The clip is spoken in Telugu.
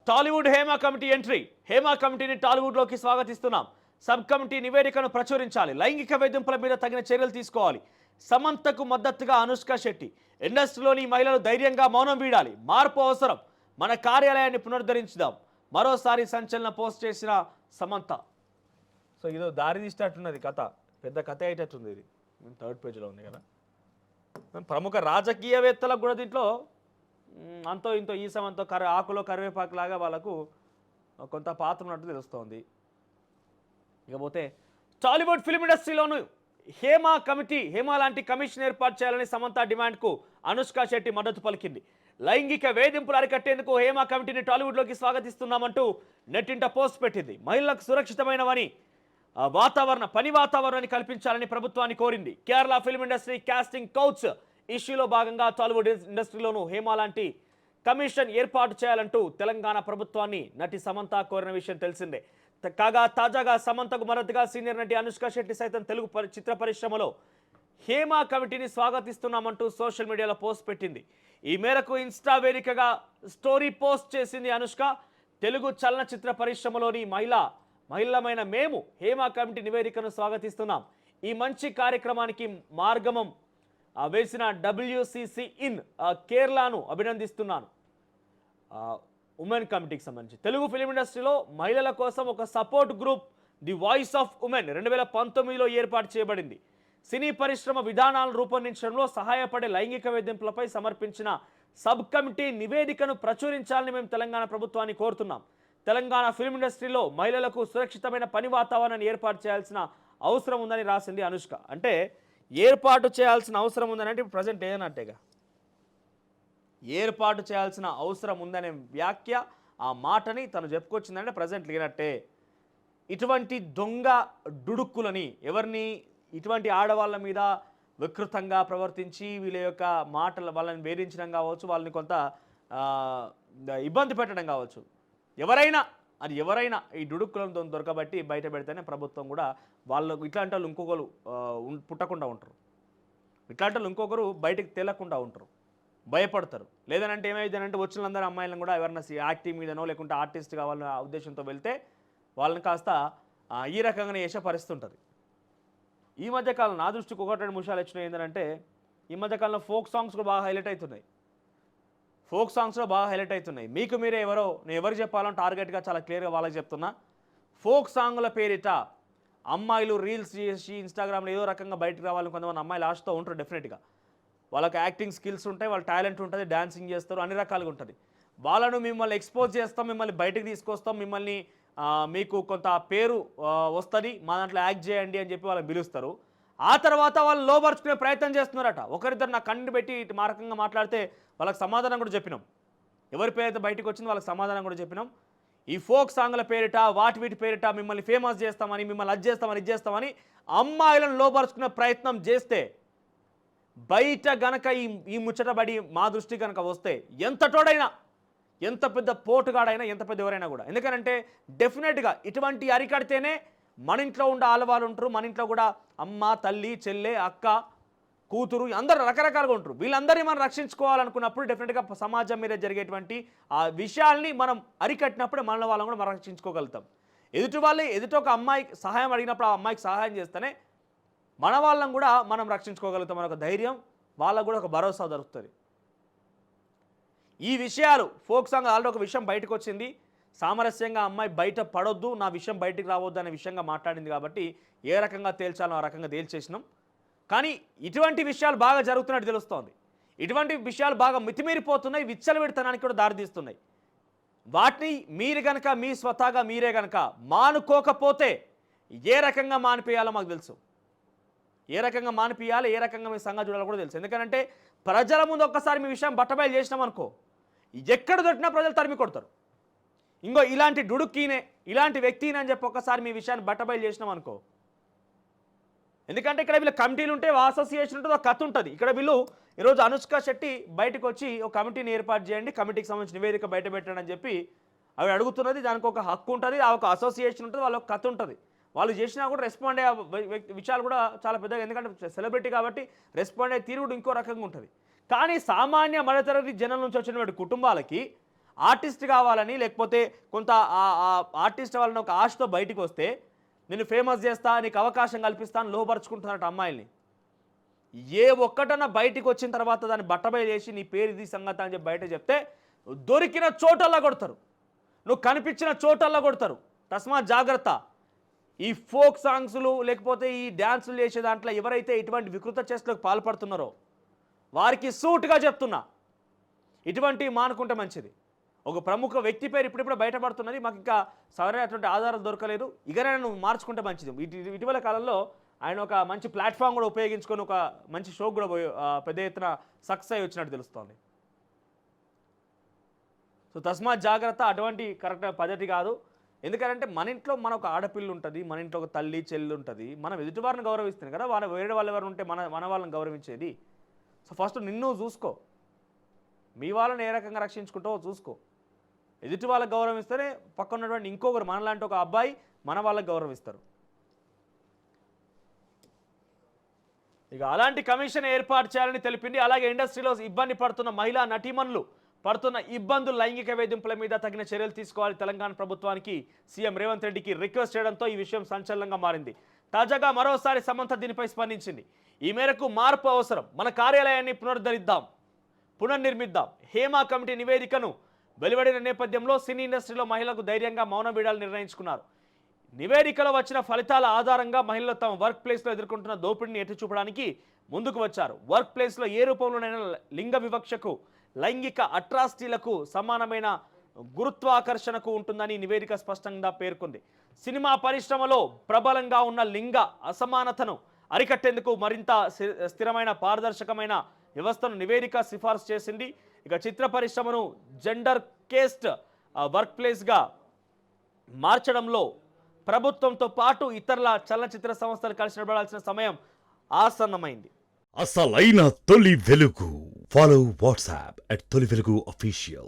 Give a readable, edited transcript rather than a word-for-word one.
Tollywood Hema committee entry. హేమ కమిటీని టాలీవుడ్లోకి స్వాగతిస్తున్నాం. సబ్ కమిటీ నివేదికను ప్రచురించాలి. లైంగిక వేధింపుల మీద తగిన చర్యలు తీసుకోవాలి. సమంతకు మద్దతుగా అనుష్క శెట్టి. ఇండస్ట్రీలోని మహిళలు ధైర్యంగా మౌనం వీడాలి. మార్పు అవసరం. మన కార్యాలయాన్ని పునరుద్ధరించుదాం. మరోసారి సంచలన పోస్ట్ చేసిన సమంత. సో ఇదో దారి తీసేటట్టున్నది కథ. పెద్ద కథ అయ్యేటట్టుంది. ఇది థర్డ్ పేజీలో ఉంది కదా. ప్రముఖ రాజకీయవేత్తలకు కూడా దీంట్లో అంతో ఇంతో ఈ సమంతో ఆకులో కరివేపాకు లాగా వాళ్ళకు కొంత పాత్ర ఉన్నట్టు తెలుస్తోంది. ఇకపోతే టాలీవుడ్ ఫిల్మ్ ఇండస్ట్రీలోనూ హేమ లాంటి కమిషన్ ఏర్పాటు చేయాలని సమంత డిమాండ్కు అనుష్క శెట్టి మద్దతు పలికింది. లైంగిక వేధింపులు అరికట్టేందుకు హేమ కమిటీని టాలీవుడ్లోకి స్వాగతిస్తున్నామంటూ నెట్టింట పోస్ట్ పెట్టింది. మహిళలకు సురక్షితమైనవని పని వాతావరణాన్ని కల్పించాలని ప్రభుత్వాన్ని కోరింది. Kerala film industry casting couch ఇష్యూలో భాగంగా టాలీవుడ్ ఇండస్ట్రీలోనూ హేమ లాంటి కమిషన్ ఏర్పాటు చేయాలంటూ తెలంగాణ ప్రభుత్వాన్ని నటి సమంత కోరిన విషయం తెలిసిందే. కాగా తాజాగా సమంతకు మద్దతుగా సీనియర్ నటి అనుష్క శెట్టి సైతం తెలుగు చిత్ర పరిశ్రమలో హేమ కమిటీని స్వాగతిస్తున్నామంటూ సోషల్ మీడియాలో పోస్ట్ పెట్టింది. ఈ మేరకు ఇన్స్టా వేదికగా స్టోరీ పోస్ట్ చేసింది అనుష్క. తెలుగు చలనచిత్ర పరిశ్రమలోని మహిళమైన మేము హేమ కమిటీ నివేదికను స్వాగతిస్తున్నాం. ఈ మంచి కార్యక్రమానికి మార్గమం వేసిన WCC ఇన్ కేరళను అభినందిస్తున్నాను. ఉమెన్ కమిటీకి సంబంధించి తెలుగు ఫిలిం ఇండస్ట్రీలో మహిళల కోసం ఒక support group the voice of women 2019లో ఏర్పాటు చేయబడింది. సినీ పరిశ్రమ విధానాలను రూపొందించడంలో సహాయపడే లైంగిక వేధింపులపై సమర్పించిన సబ్ కమిటీ నివేదికను ప్రచురించాలని మేము తెలంగాణ ప్రభుత్వాన్ని కోరుతున్నాం. తెలంగాణ ఫిల్మ్ ఇండస్ట్రీలో మహిళలకు సురక్షితమైన పని వాతావరణాన్ని ఏర్పాటు చేయాల్సిన అవసరం ఉందని రాసింది అనుష్క. అంటే ఏర్పాటు చేయాల్సిన అవసరం ఉందని అంటే ప్రజెంట్ ఏదన్నట్టేగా ఏర్పాటు చేయాల్సిన అవసరం ఉందనే వ్యాఖ్య ఆ మాటని తను చెప్పుకొచ్చిందంటే ప్రజెంట్ లేనట్టే. ఇటువంటి దొంగ డుడుక్కులని ఇటువంటి ఆడవాళ్ళ మీద వికృతంగా ప్రవర్తించి వీళ్ళ యొక్క మాటలు వాళ్ళని వేధించడం కావచ్చు, వాళ్ళని కొంత ఇబ్బంది పెట్టడం కావచ్చు, ఎవరైనా ఈ డుడుక్కులతో దొరకబట్టి బయట పెడితేనే ప్రభుత్వం కూడా వాళ్ళకు ఇట్లాంటి వాళ్ళు ఇంకొకరు పుట్టకుండా ఉంటారు. ఇట్లాంటి వాళ్ళు ఇంకొకరు బయటకు తేలకుండా ఉంటారు, భయపడతారు. లేదనంటే ఏమైందనంటే వచ్చిన అందరూ అమ్మాయిలను కూడా ఎవరైనా యాక్టింగ్ మీదనో లేకుంటే ఆర్టిస్ట్ కావాలన్న ఉద్దేశంతో వెళ్తే వాళ్ళని కాస్త ఈ రకంగానే చేసే పరిస్థితి ఉంటుంది. ఈ మధ్యకాలం నా దృష్టికి 1-2 నిమిషాలు వచ్చినాయి. ఏంటంటే ఈ మధ్యకాలంలో ఫోక్ సాంగ్స్ కూడా బాగా హైలైట్ అవుతున్నాయి. మీకు మీరే నేను ఎవరు చెప్పాలని టార్గెట్గా చాలా క్లియర్గా వాళ్ళకి చెప్తున్నా. ఫోక్ సాంగ్ల పేరిట అమ్మాయిలు రీల్స్ చేసి ఇన్స్టాగ్రామ్లో ఏదో రకంగా బయటకు రావాలని కొంతమంది అమ్మాయిలు ఆశతో ఉంటారు. డెఫినెట్గా వాళ్ళకి యాక్టింగ్ స్కిల్స్ ఉంటాయి, వాళ్ళ టాలెంట్ ఉంటుంది, డాన్సింగ్ చేస్తారు, అన్ని రకాలుగా ఉంటుంది. వాళ్ళను మిమ్మల్ని ఎక్స్పోజ్ చేస్తాం, మిమ్మల్ని బయటకు తీసుకొస్తాం, మిమ్మల్ని మీకు కొంత పేరు వస్తుంది, మా దాంట్లో యాక్ట్ చేయండి అని చెప్పి వాళ్ళని పిలుస్తారు. ఆ తర్వాత వాళ్ళు లోపరుచుకునే ప్రయత్నం చేస్తున్నారట. ఒకరిద్దరు నా కన్ను పెట్టి ఇటు మార్గంగా మాట్లాడితే వాళ్ళకి సమాధానం కూడా చెప్పినాం. ఎవరి పేరైతే బయటకు వచ్చింది వాళ్ళకి సమాధానం కూడా చెప్పినాం. ఈ ఫోక్ సాంగ్ల పేరిట వీటి పేరిట మిమ్మల్ని ఫేమస్ చేస్తామని, మిమ్మల్ని అది చేస్తామని అమ్మాయిలను లోపరుచుకునే ప్రయత్నం చేస్తే బయట గనక ఈ ముచ్చటబడి మా దృష్టి కనుక వస్తే ఎంత పెద్ద పోటుగాడైనా ఎంత పెద్ద ఎవరైనా కూడా, ఎందుకనంటే డెఫినెట్గా ఇటువంటి అరికడితేనే మన ఇంట్లో ఉండే ఆలవాళ్ళు ఉంటారు, మన ఇంట్లో కూడా అమ్మ, తల్లి, చెల్లె, అక్క, కూతురు అందరూ రకరకాలుగా ఉంటారు. వీళ్ళందరినీ మనం రక్షించుకోవాలనుకున్నప్పుడు డెఫినెట్గా సమాజం మీద జరిగేటువంటి ఆ విషయాల్ని మనం అరికట్టినప్పుడు మన వాళ్ళని కూడా మనం రక్షించుకోగలుగుతాం. ఎదుటి ఒక అమ్మాయి సహాయం అడిగినప్పుడు ఆ అమ్మాయికి సహాయం చేస్తేనే మన వాళ్ళని కూడా మనం రక్షించుకోగలుగుతాం. మన ఒక ధైర్యం, వాళ్ళకు కూడా ఒక భరోసా దొరుకుతుంది. ఈ విషయాలు ఫోక్ సాంగ్ ఆల్రెడీ ఒక విషయం బయటకు వచ్చింది. సామరస్యంగా అమ్మాయి బయట పడొద్దు, నా విషయం బయటికి రావద్దు అనే విషయంగా మాట్లాడింది. కాబట్టి ఏ రకంగా తేల్చాలో ఆ రకంగా తేల్చేసినాం. కానీ ఇటువంటి విషయాలు బాగా జరుగుతున్నట్టు తెలుస్తోంది. ఇటువంటి విషయాలు బాగా మితిమీరిపోతున్నాయి, విచ్చలవిడితనానికి కూడా దారితీస్తున్నాయి. వాటిని మీరు కనుక మీ స్వతహాగా మీరే కనుక మానుకోకపోతే ఏ రకంగా మానిపేయాలో మాకు తెలుసు. ఏ రకంగా మానిపియాలి, ఏ రకంగా మీ సంఘం చూడాలో కూడా తెలుసు. ఎందుకంటే ప్రజల ముందు ఒక్కసారి మీ విషయం బట్టబయలు చేసినాం అనుకో, ఎక్కడ దొరికినా ప్రజలు తరిమి కొడతారు. ఇంకో ఇలాంటి డుడుక్కీనే, ఇలాంటి వ్యక్తిని అని చెప్పి ఒక్కసారి మీ విషయాన్ని బట్టబయలు చేసినాం అనుకో. ఎందుకంటే ఇక్కడ వీళ్ళ కమిటీలు ఉంటే, అసోసియేషన్ ఉంటుంది, ఒక కథ ఉంటుంది. ఇక్కడ వీళ్ళు ఈరోజు అనుష్క శెట్టి బయటకు వచ్చి ఒక కమిటీని ఏర్పాటు చేయండి, కమిటీకి సంబంధించిన నివేదిక బయట పెట్టండి అని చెప్పి అవి అడుగుతున్నది. దానికి ఒక హక్కు ఉంటుంది, ఆ ఒక అసోసియేషన్ ఉంటుంది, వాళ్ళ కథ ఉంటుంది. వాళ్ళు చేసినా కూడా రెస్పాండ్ అయ్యే విషయాలు కూడా చాలా పెద్దగా, ఎందుకంటే సెలబ్రిటీ కాబట్టి రెస్పాండ్ అయ్యే తీరు కూడా ఇంకో రకంగా ఉంటుంది. కానీ సామాన్య మధ్యతరగతి జనం నుంచి వచ్చినటువంటి కుటుంబాలకి ఆర్టిస్ట్ కావాలని లేకపోతే కొంత ఆర్టిస్ట్ వాళ్ళని ఒక ఆశతో బయటికి వస్తే నేను ఫేమస్ చేస్తా, నీకు అవకాశం కల్పిస్తాను లోపరుచుకుంటున్నట్టు అమ్మాయిల్ని. ఏ ఒక్కటన్నా బయటికి వచ్చిన తర్వాత దాన్ని బట్టబయ చేసి నీ పేరు ఇది సంగతి అని చెప్పి బయట చెప్తే దొరికిన చోటల్లా కొడతారు, నువ్వు కనిపించిన చోటల్లా కొడతారు. తస్మాత్ జాగ్రత్త. ఈ ఫోక్ సాంగ్స్లు లేకపోతే ఈ డ్యాన్సులు చేసే దాంట్లో ఎవరైతే ఇటువంటి వికృత చేష్టలకు పాల్పడుతున్నారో వారికి సూటుగా చెప్తున్నా, ఇటువంటివి మానుకుంటే మంచిది. ఒక ప్రముఖ వ్యక్తి పేరు ఇప్పుడిప్పుడు బయటపడుతున్నది, మాకు ఇంకా సరైనటువంటి ఆధారాలు దొరకలేదు, ఇకనైనా నువ్వు మార్చుకుంటే మంచిది. ఇటీవల కాలంలో ఆయన ఒక మంచి ప్లాట్ఫామ్ కూడా ఉపయోగించుకొని ఒక మంచి షో కూడా పెద్ద ఎత్తున సక్సెస్ అయ్యి వచ్చినట్టు తెలుస్తోంది. సో తస్మాత్ జాగ్రత్త, అటువంటి కరెక్ట్ పద్ధతి కాదు. ఎందుకంటే మన ఇంట్లో మన ఒక ఆడపిల్ల ఉంటుంది, మన ఇంట్లో ఒక తల్లి చెల్లి ఉంటుంది, మనం ఎదుటివారిని గౌరవిస్తుంది కదా, వేరే వాళ్ళు ఎవరు ఉంటే మన వాళ్ళని గౌరవించేది. సో ఫస్ట్ నిన్ను చూసుకో, మీ వాళ్ళని ఏ రకంగా రక్షించుకుంటావో చూసుకో. ఎదుటి వాళ్ళకి గౌరవిస్తేనే పక్కన ఉన్నటువంటి ఇంకొకరు మనలాంటి ఒక అబ్బాయి మన వాళ్ళకి గౌరవిస్తారు. ఇక అలాంటి కమిషన్ ఏర్పాటు చేయాలని తెలిపింది. అలాగే ఇండస్ట్రీలో ఇబ్బంది పడుతున్న మహిళా నటీమణులు పడుతున్న ఇబ్బందులు, లైంగిక వేధింపుల మీద తగిన చర్యలు తీసుకోవాలి తెలంగాణ ప్రభుత్వానికి సీఎం రేవంత్ రెడ్డికి రిక్వెస్ట్ చేయడంతో ఈ విషయం సంచలనంగా మారింది. తాజాగా మరోసారి సమంత దీనిపై స్పందించింది. ఈ మేరకు మార్పు అవసరం, మన కార్యాలయాన్ని పునర్నిర్మిద్దాం. హేమా కమిటీ నివేదికను వెలువడిన నేపథ్యంలో సినీ ఇండస్ట్రీలో మహిళలకు ధైర్యంగా మౌనం వీడాలని నిర్ణయించుకున్నారు. నివేదికలో వచ్చిన ఫలితాల ఆధారంగా మహిళలు తమ వర్క్ ప్లేస్లో ఎదుర్కొంటున్న దోపిడీని ఎత్తి చూపడానికి ముందుకు వచ్చారు. వర్క్ ప్లేస్లో ఏ రూపంలోనైనా లింగ వివక్షకు, లైంగిక అట్రాసిటీలకు సమానమైన గురుత్వాకర్షణకు ఉంటుందని నివేదిక స్పష్టంగా పేర్కొంది. సినిమా పరిశ్రమలో ప్రబలంగా ఉన్న లింగ అసమానతను అరికట్టేందుకు మరింత స్థిరమైన పారదర్శకమైన వ్యవస్థను నివేదిక సిఫార్సు చేసింది. ఇక చిత్ర పరిశ్రమను జెండర్ కేస్ట్ వర్క్ ప్లేస్గా మార్చడంలో ప్రభుత్వంతో పాటు ఇతర చలనచిత్ర సంస్థలు కలిసి నడవాల్సిన సమయం ఆసన్నమైంది. అసలైన తొలి వెలుగు. ఫాలో వాట్సాప్ @తొలి వెలుగు official.